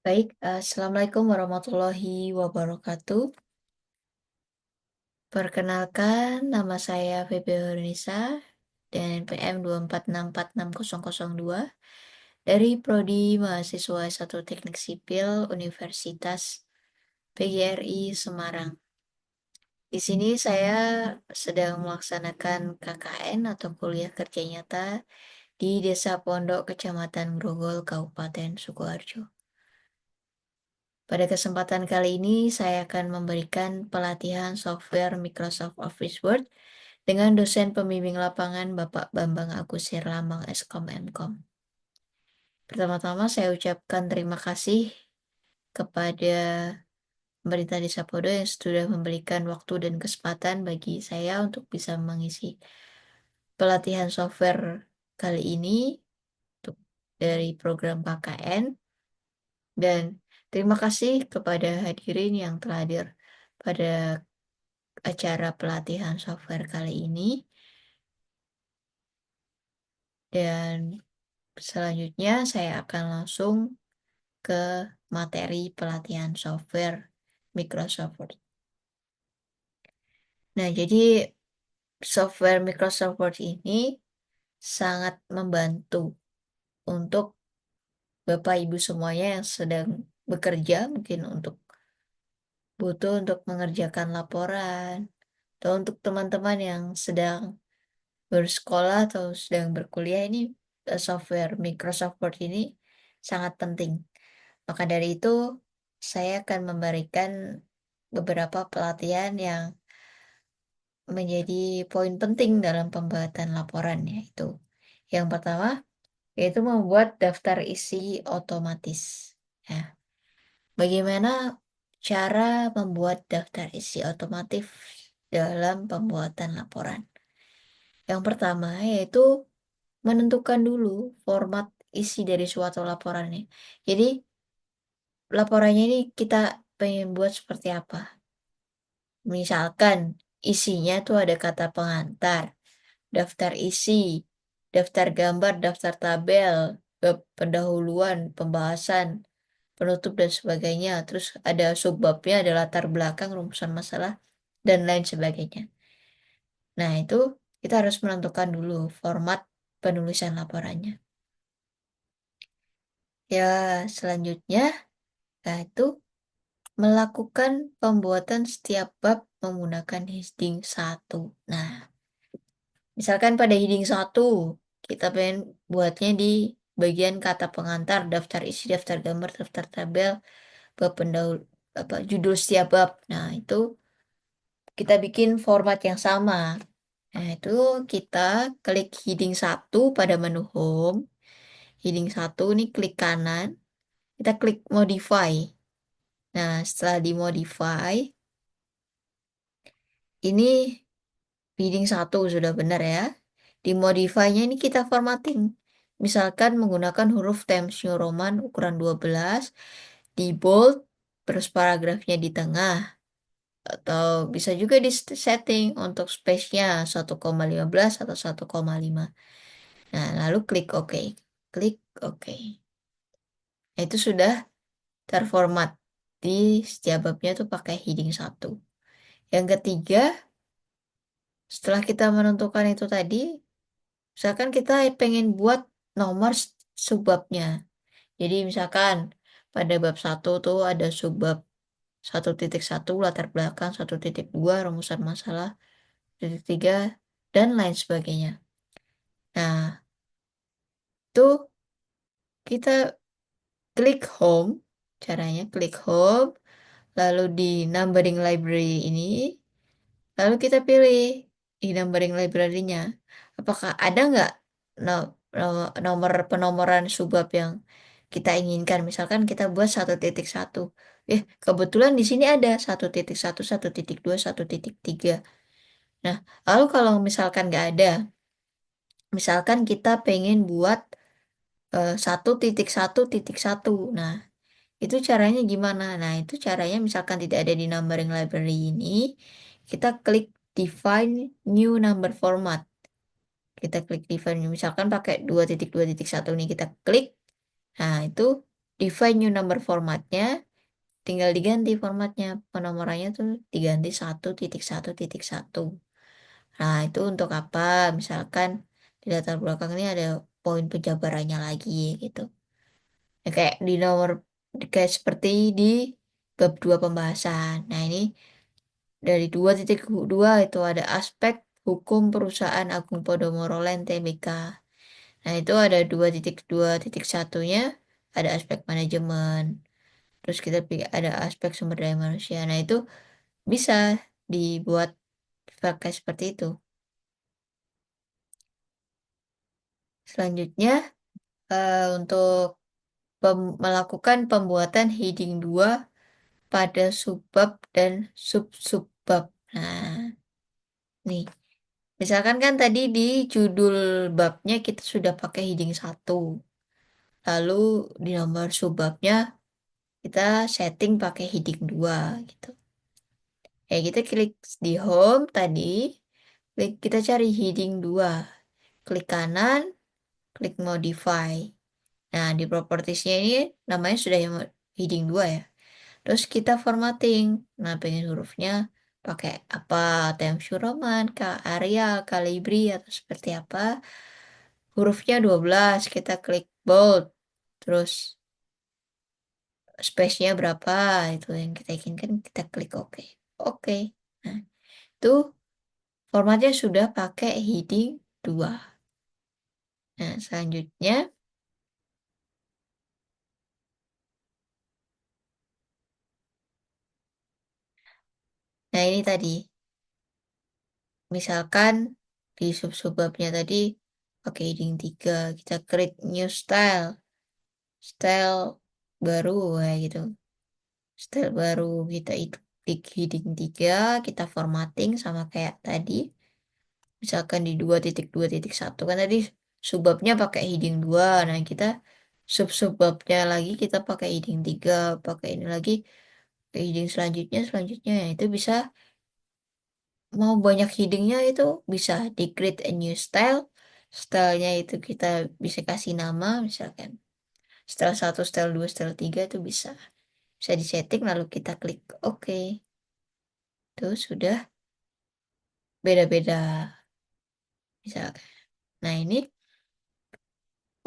Baik, assalamualaikum warahmatullahi wabarakatuh. Perkenalkan, nama saya Feby Hoernisa dan NPM 246460002 dari Prodi Mahasiswa S1 Teknik Sipil Universitas PGRI Semarang. Di sini saya sedang melaksanakan KKN atau kuliah kerja nyata di Desa Pondok, Kecamatan Grogol, Kabupaten Sukoharjo. Pada kesempatan kali ini, saya akan memberikan pelatihan software Microsoft Office Word dengan dosen pembimbing lapangan Bapak Bambang Agus Herlambang Eskom Mkom. Pertama-tama saya ucapkan terima kasih kepada pemerintah Desa Podo yang sudah memberikan waktu dan kesempatan bagi saya untuk bisa mengisi pelatihan software kali ini dari program KKN. Dan terima kasih kepada hadirin yang telah hadir pada acara pelatihan software kali ini. Dan selanjutnya saya akan langsung ke materi pelatihan software Microsoft Word. Nah, jadi software Microsoft Word ini sangat membantu untuk Bapak Ibu semuanya yang sedang bekerja, mungkin butuh untuk mengerjakan laporan, atau untuk teman-teman yang sedang bersekolah atau sedang berkuliah. Ini software Microsoft Word ini sangat penting. Maka dari itu, saya akan memberikan beberapa pelatihan yang menjadi poin penting dalam pembuatan laporan, yaitu yang pertama, yaitu membuat daftar isi otomatis. Ya, bagaimana cara membuat daftar isi otomatis dalam pembuatan laporan? Yang pertama, yaitu menentukan dulu format isi dari suatu laporannya. Jadi, laporannya ini kita pengen buat seperti apa? Misalkan isinya tuh ada kata pengantar, daftar isi, daftar gambar, daftar tabel, bab pendahuluan, pembahasan, penutup dan sebagainya. Terus ada subbabnya, ada latar belakang, rumusan masalah, dan lain sebagainya. Nah, itu kita harus menentukan dulu format penulisan laporannya. Ya, selanjutnya, itu melakukan pembuatan setiap bab menggunakan heading 1. Nah, misalkan pada heading 1, kita pengen buatnya di bagian kata pengantar, daftar isi, daftar gambar, daftar tabel, bab pendahulu, judul setiap bab. Nah, itu kita bikin format yang sama. Nah, itu kita klik heading 1 pada menu home. Heading 1 ini klik kanan, kita klik modify. Nah, setelah dimodify, ini heading 1 sudah benar ya. Di modify-nya ini kita formatting. Misalkan menggunakan huruf Times New Roman ukuran 12, di bold, terus paragrafnya di tengah. Atau bisa juga di setting untuk space-nya 1,15 atau 1,5. Nah, lalu klik OK. Klik OK. Nah, itu sudah terformat. Di setiap babnya tuh pakai heading 1. Yang ketiga, setelah kita menentukan itu tadi, misalkan kita pengen buat nomor subbabnya. Jadi misalkan pada bab 1 tuh ada subbab 1.1 latar belakang, 1.2 rumusan masalah, 1.3 dan lain sebagainya. Nah, itu kita klik home, caranya klik home, lalu di numbering library ini, lalu kita pilih di numbering library-nya, apakah ada nggak nomor penomoran subbab yang kita inginkan. Misalkan kita buat 1.1. Kebetulan di sini ada 1.1, 1.2, 1.3. Nah, lalu kalau misalkan nggak ada, misalkan kita pengen buat 1.1.1. Nah, itu caranya gimana? Nah, itu caranya misalkan tidak ada di numbering library ini, kita klik define new number format. Kita klik define, misalkan pakai 2.2.1 nih, kita klik. Nah, itu define new number formatnya, tinggal diganti formatnya. Penomorannya tuh diganti 1.1.1. Nah, itu untuk apa? Misalkan di latar belakang ini ada poin penjabarannya lagi gitu. Ya, kayak di nomor kayak seperti di bab 2 pembahasan. Nah, ini dari 2.2 itu ada aspek hukum perusahaan Agung Podomoro Land Tbk. Nah, itu ada 2.2.1-nya ada aspek manajemen. Terus kita ada aspek sumber daya manusia. Nah, itu bisa dibuat pakai seperti itu. Selanjutnya, untuk melakukan pembuatan heading 2 pada subbab dan sub-subbab. Nah, nih. Misalkan kan tadi di judul babnya kita sudah pakai heading 1. Lalu di nomor subbabnya kita setting pakai heading 2 gitu. Ya, kita klik di home tadi, kita cari heading 2. Klik kanan, klik modify. Nah, di propertiesnya ini namanya sudah yang heading 2 ya. Terus kita formatting. Nah, pengen hurufnya pakai apa? Times New Roman, Arial, Calibri, atau seperti apa. Hurufnya 12, kita klik bold. Terus space-nya berapa, itu yang kita inginkan, kita klik OK. Oke. Nah, itu formatnya sudah pakai heading 2. Nah, selanjutnya, nah ini tadi. Misalkan di sub-subbabnya tadi pakai heading 3, kita klik new style. Style baru ya gitu. Style baru kita itu klik heading 3, kita formatting sama kayak tadi. Misalkan di 2.2.1 kan tadi subbabnya pakai heading 2. Nah, kita sub-subbabnya lagi kita pakai heading 3, pakai ini lagi ke heading selanjutnya ya itu bisa mau banyak headingnya itu bisa di create a new style. Stylenya itu kita bisa kasih nama misalkan style 1, style 2, style 3 itu bisa disetting lalu kita klik OK. Itu sudah beda-beda misalkan. Nah, ini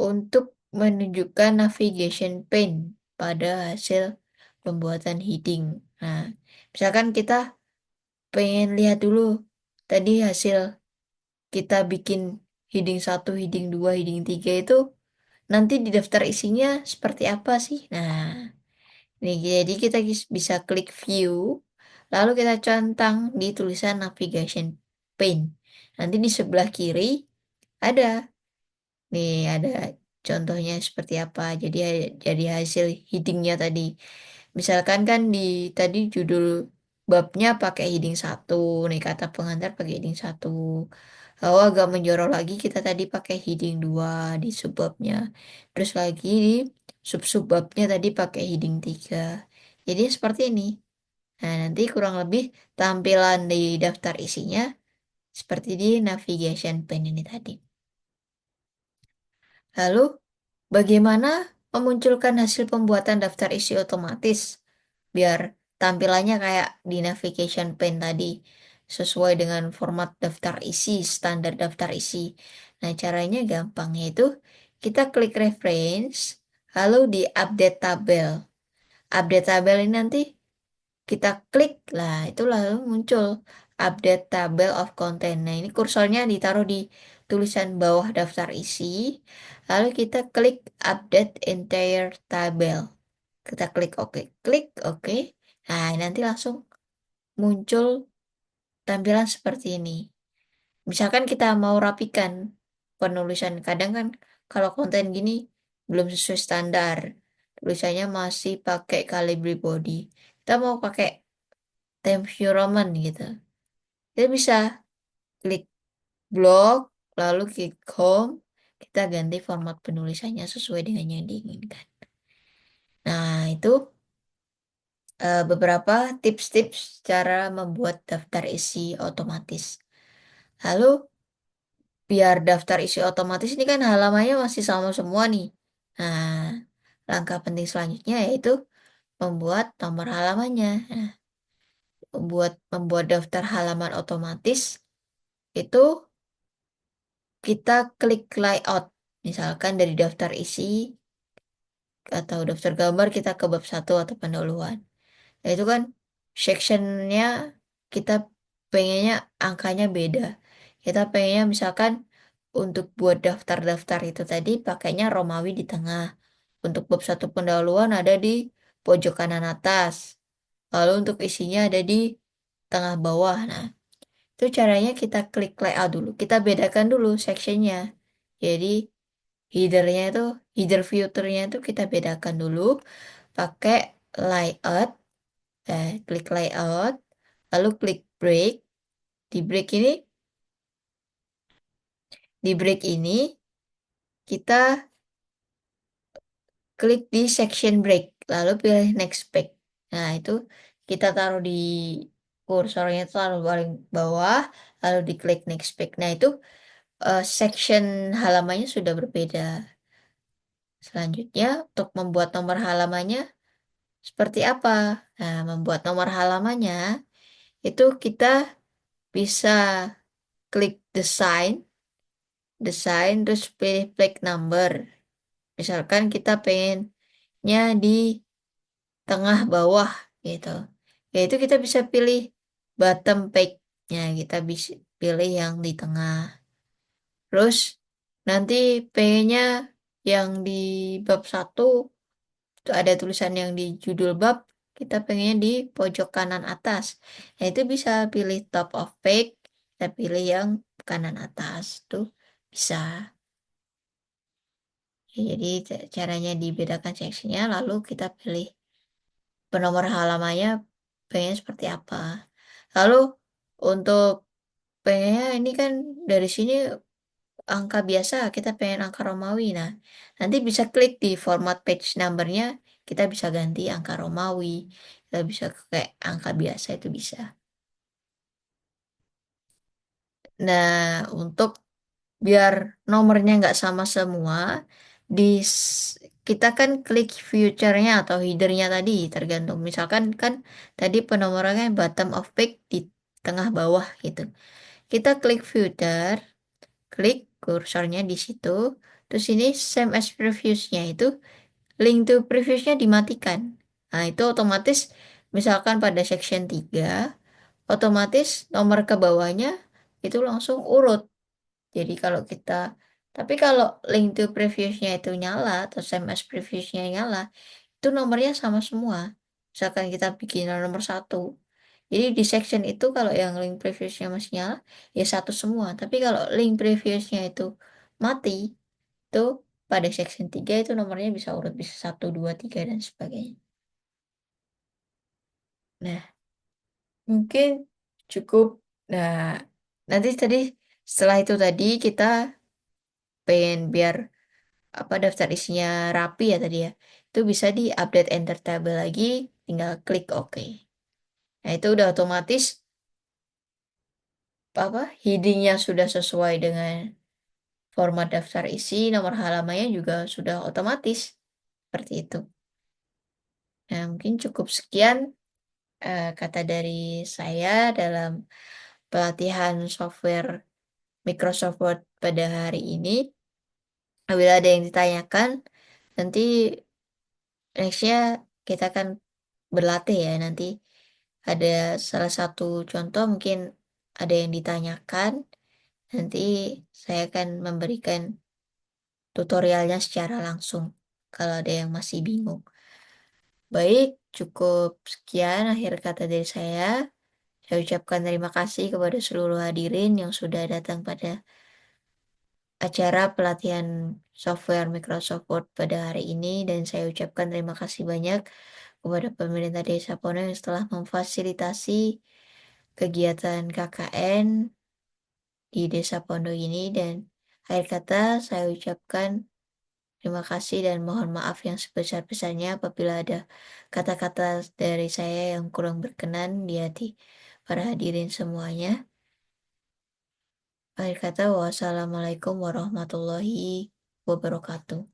untuk menunjukkan navigation pane pada hasil pembuatan heading. Nah, misalkan kita pengen lihat dulu tadi hasil kita bikin heading 1, heading 2, heading 3 itu nanti di daftar isinya seperti apa sih? Nah, ini jadi kita bisa klik view, lalu kita centang di tulisan navigation pane. Nanti di sebelah kiri ada, nih ada contohnya seperti apa. Jadi hasil headingnya tadi. Misalkan kan di tadi judul babnya pakai heading 1, nih kata pengantar pakai heading 1. Lalu agak menjorok lagi kita tadi pakai heading 2 di subbabnya. Terus lagi di sub-subbabnya tadi pakai heading 3. Jadi seperti ini. Nah, nanti kurang lebih tampilan di daftar isinya seperti di navigation pane ini tadi. Lalu, bagaimana memunculkan hasil pembuatan daftar isi otomatis biar tampilannya kayak di navigation pane tadi sesuai dengan format daftar isi, standar daftar isi. Nah, caranya gampang yaitu kita klik reference, lalu di update tabel. Update tabel ini nanti kita klik lah, itu lalu muncul update table of content. Nah, ini kursornya ditaruh di tulisan bawah daftar isi, lalu kita klik update entire table. Kita klik OK. Nah, nanti langsung muncul tampilan seperti ini. Misalkan kita mau rapikan penulisan, kadang kan kalau konten gini belum sesuai standar, tulisannya masih pakai Calibri body. Kita mau pakai Times New Roman gitu. Kita bisa klik blog, lalu klik home, kita ganti format penulisannya sesuai dengan yang diinginkan. Nah, itu beberapa tips-tips cara membuat daftar isi otomatis. Lalu, biar daftar isi otomatis ini kan halamannya masih sama semua nih. Nah, langkah penting selanjutnya yaitu membuat nomor halamannya. Nah, membuat daftar halaman otomatis itu kita klik layout. Misalkan dari daftar isi atau daftar gambar kita ke bab 1 atau pendahuluan. Nah, itu kan sectionnya kita pengennya angkanya beda. Kita pengennya misalkan untuk buat daftar-daftar itu tadi pakainya Romawi di tengah. Untuk bab 1 pendahuluan ada di pojok kanan atas. Lalu untuk isinya ada di tengah bawah. Nah, itu caranya kita klik layout dulu. Kita bedakan dulu sectionnya. Jadi headernya itu, header filternya itu kita bedakan dulu pakai layout. Klik layout, lalu klik break. Di break ini, di break ini kita klik di section break, lalu pilih next page. Nah, itu kita taruh di kursornya taruh paling bawah, lalu diklik next page. Nah, itu section halamannya sudah berbeda. Selanjutnya, untuk membuat nomor halamannya seperti apa? Nah, membuat nomor halamannya itu kita bisa klik desain, terus pilih flag number. Misalkan kita pengennya di tengah bawah gitu. Yaitu kita bisa pilih bottom page-nya, kita bisa pilih yang di tengah. Terus nanti pengennya yang di bab 1 itu ada tulisan yang di judul bab, kita pengen di pojok kanan atas. Nah, itu bisa pilih top of page, kita pilih yang kanan atas tuh bisa. Ya, jadi caranya dibedakan seksinya, lalu kita pilih penomor halamannya pengen seperti apa. Lalu untuk pengennya ini kan dari sini angka biasa, kita pengen angka Romawi. Nah, nanti bisa klik di format page numbernya, kita bisa ganti angka Romawi, kita bisa kayak angka biasa itu bisa. Nah, untuk biar nomornya nggak sama semua, di kita kan klik future-nya atau header-nya tadi, tergantung. Misalkan kan tadi penomorannya bottom of page di tengah bawah gitu. Kita klik future, klik kursornya di situ, terus ini same as previous-nya itu link to previous-nya dimatikan. Nah, itu otomatis misalkan pada section 3, otomatis nomor ke bawahnya itu langsung urut. Jadi tapi kalau link to previous-nya itu nyala atau same as previous-nya nyala, itu nomornya sama semua. Misalkan kita bikin nomor 1. Jadi di section itu kalau yang link previous-nya masih nyala, ya satu semua. Tapi kalau link previous-nya itu mati, itu pada section 3 itu nomornya bisa urut, bisa 1, 2, 3, dan sebagainya. Nah, mungkin cukup. Nah, nanti tadi setelah itu tadi kita pengen biar apa daftar isinya rapi ya tadi ya. Itu bisa di update enter table lagi, tinggal klik OK. Nah, itu udah otomatis apa headingnya sudah sesuai dengan format daftar isi, nomor halamannya juga sudah otomatis seperti itu. Nah, mungkin cukup sekian kata dari saya dalam pelatihan software Microsoft Word pada hari ini. Apabila ada yang ditanyakan, nanti nextnya kita akan berlatih ya. Nanti ada salah satu contoh mungkin ada yang ditanyakan. Nanti saya akan memberikan tutorialnya secara langsung kalau ada yang masih bingung. Baik, cukup sekian akhir kata dari saya. Saya ucapkan terima kasih kepada seluruh hadirin yang sudah datang pada acara pelatihan software Microsoft Word pada hari ini, dan saya ucapkan terima kasih banyak kepada pemerintah Desa Pono yang telah memfasilitasi kegiatan KKN di Desa Pondok ini. Dan akhir kata saya ucapkan terima kasih dan mohon maaf yang sebesar-besarnya apabila ada kata-kata dari saya yang kurang berkenan di hati para hadirin semuanya. Akhir kata, wassalamualaikum warahmatullahi wabarakatuh.